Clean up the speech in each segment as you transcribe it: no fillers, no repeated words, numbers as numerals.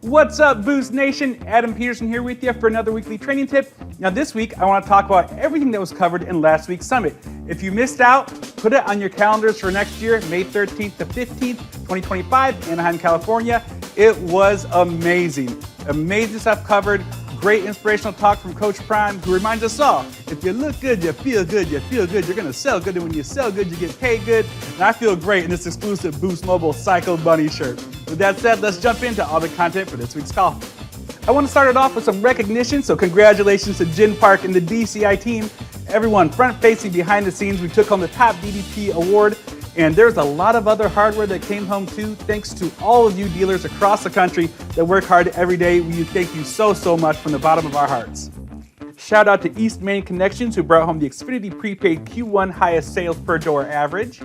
What's up, Boost Nation? Adam Peterson here with you for another weekly training tip. Now this week, I want to talk about everything that was covered in last week's summit. If you missed out, put it on your calendars for next year, May 13th to 15th, 2025, Anaheim, California. It was amazing. Amazing stuff covered. Great inspirational talk from Coach Prime, who reminds us all, if you look good, you feel good, you feel good, you're gonna sell good, and when you sell good, you get paid good. And I feel great in this exclusive Boost Mobile Psycho Bunny shirt. With that said, let's jump into all the content for this week's call. I want to start it off with some recognition, so congratulations to Jin Park and the DCI team. Everyone front-facing behind the scenes, we took home the top DDP award, and there's a lot of other hardware that came home too, thanks to all of you dealers across the country that work hard every day. We thank you so much from the bottom of our hearts. Shout out to East Main Connections, who brought home the Xfinity Prepaid Q1 highest sales per door average.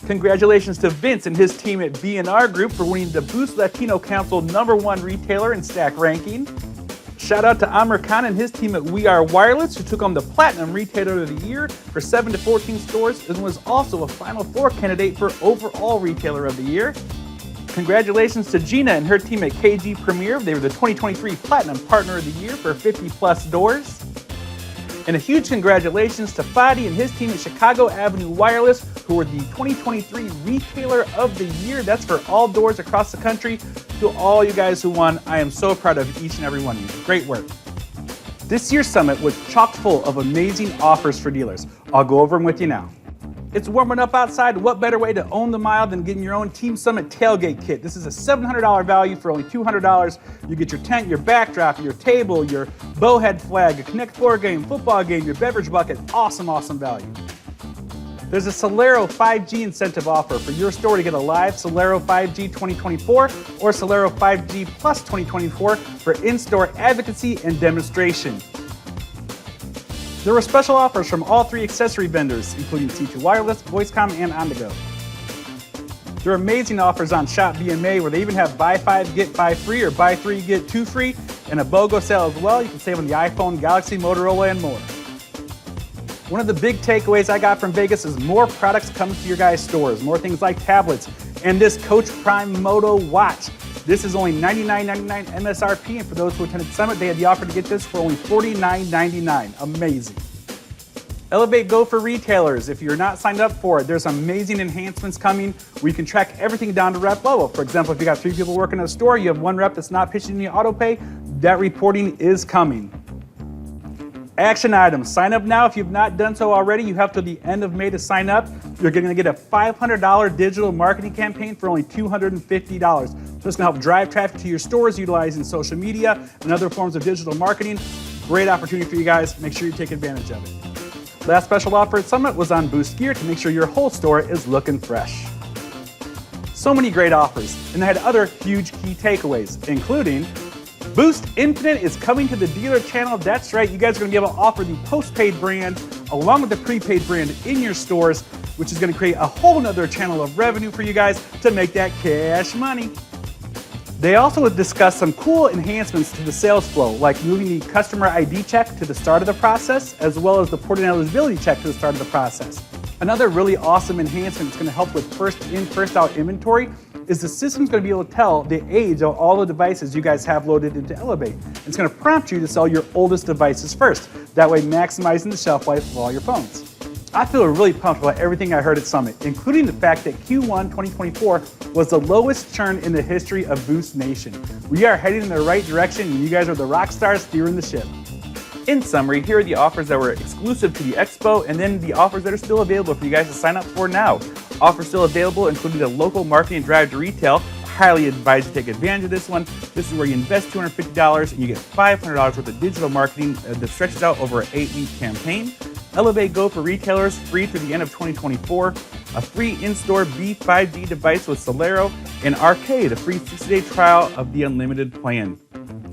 Congratulations to Vince and his team at B&R Group for winning the Boost Latino Council #1 retailer in stack ranking. Shout out to Amr Khan and his team at We Are Wireless, who took home the Platinum Retailer of the Year for 7 to 14 stores and was also a Final Four candidate for Overall Retailer of the Year. Congratulations to Gina and her team at KG Premier. They were the 2023 Platinum Partner of the Year for 50+ doors. And a huge congratulations to Fadi and his team at Chicago Avenue Wireless, who were the 2023 Retailer of the Year. That's for all doors across the country. To all you guys who won, I am so proud of each and every one of you. Great work. This year's summit was chock full of amazing offers for dealers. I'll go over them with you now. It's warming up outside. What better way to own the mile than getting your own Team Summit Tailgate kit? This is a $700 value for only $200. You get your tent, your backdrop, your table, your bowhead flag, a Connect 4 game, football game, your beverage bucket. Awesome value. There's a Celero 5G incentive offer for your store to get a live Celero 5G 2024 or Celero 5G Plus 2024 for in-store advocacy and demonstration. There were special offers from all 3 accessory vendors, including C2 Wireless, Voicecom, and On2Go. There are amazing offers on Shop BMA, where they even have buy 5, get 5 free, or buy 3, get 2 free, and a BOGO sale as well. You can save on the iPhone, Galaxy, Motorola, and more. One of the big takeaways I got from Vegas is more products coming to your guys' stores, more things like tablets, and this Coach Prime Moto watch. This is only $99.99 MSRP, and for those who attended Summit, they had the offer to get this for only $49.99. Amazing. Elevate Go for retailers. If you're not signed up for it, there's amazing enhancements coming where you can track everything down to rep level. For example, if you got 3 people working at a store, you have 1 rep that's not pitching the auto pay, that reporting is coming. Action items. Sign up now if you've not done so already. You have till the end of May to sign up. You're going to get a $500 digital marketing campaign for only $250. So it's going to help drive traffic to your stores utilizing social media and other forms of digital marketing. Great opportunity for you guys. Make sure you take advantage of it. Last special offer at Summit was on Boost Gear to make sure your whole store is looking fresh. So many great offers, and they had other huge key takeaways, including Boost Infinite is coming to the dealer channel. That's right, you guys are going to be able to offer the postpaid brand along with the prepaid brand in your stores, which is going to create a whole nother channel of revenue for you guys to make that cash money. They also discussed some cool enhancements to the sales flow, like moving the customer ID check to the start of the process, as well as the port and eligibility check to the start of the process. Another really awesome enhancement that's going to help with first in, first out inventory is the system's going to be able to tell the age of all the devices you guys have loaded into Elevate. It's going to prompt you to sell your oldest devices first, that way maximizing the shelf life of all your phones. I feel really pumped about everything I heard at Summit, including the fact that Q1 2024 was the lowest churn in the history of Boost Nation. We are heading in the right direction, and you guys are the rock stars steering the ship. In summary, here are the offers that were exclusive to the Expo, and then the offers that are still available for you guys to sign up for now. Offers still available, including the local marketing drive to retail. Highly advise you to take advantage of this one. This is where you invest $250 and you get $500 worth of digital marketing that stretches out over an 8-week campaign. Elevate Go for retailers, free through the end of 2024. A free in-store B5G device with Celero, and Arcade, a free 60-day trial of the unlimited plan.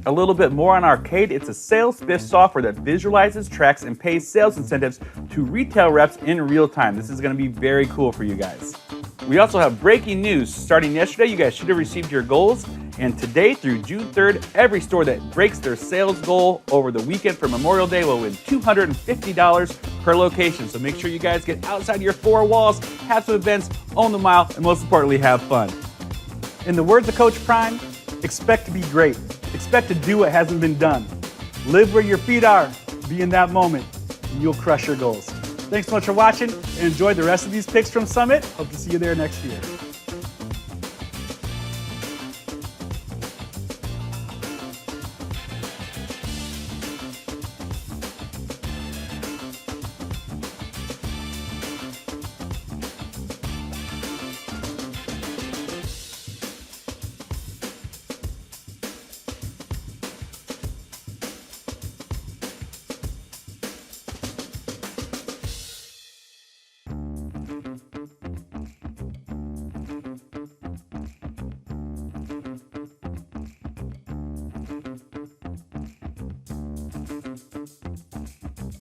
A little bit more on Arcade. It's a sales spiff software that visualizes, tracks, and pays sales incentives to retail reps in real time. This is going to be very cool for you guys. We also have breaking news. Starting yesterday, you guys should have received your goals. And today through June 3rd, every store that breaks their sales goal over the weekend for Memorial Day will win $250 per location. So make sure you guys get outside your 4 walls, have some events, own the mile, and most importantly, have fun. In the words of Coach Prime, Expect to be great. Expect to do what hasn't been done. Live where your feet are. Be in that moment, and you'll crush your goals. Thanks so much for watching, and enjoy the rest of these picks from Summit. Hope to see you there next year.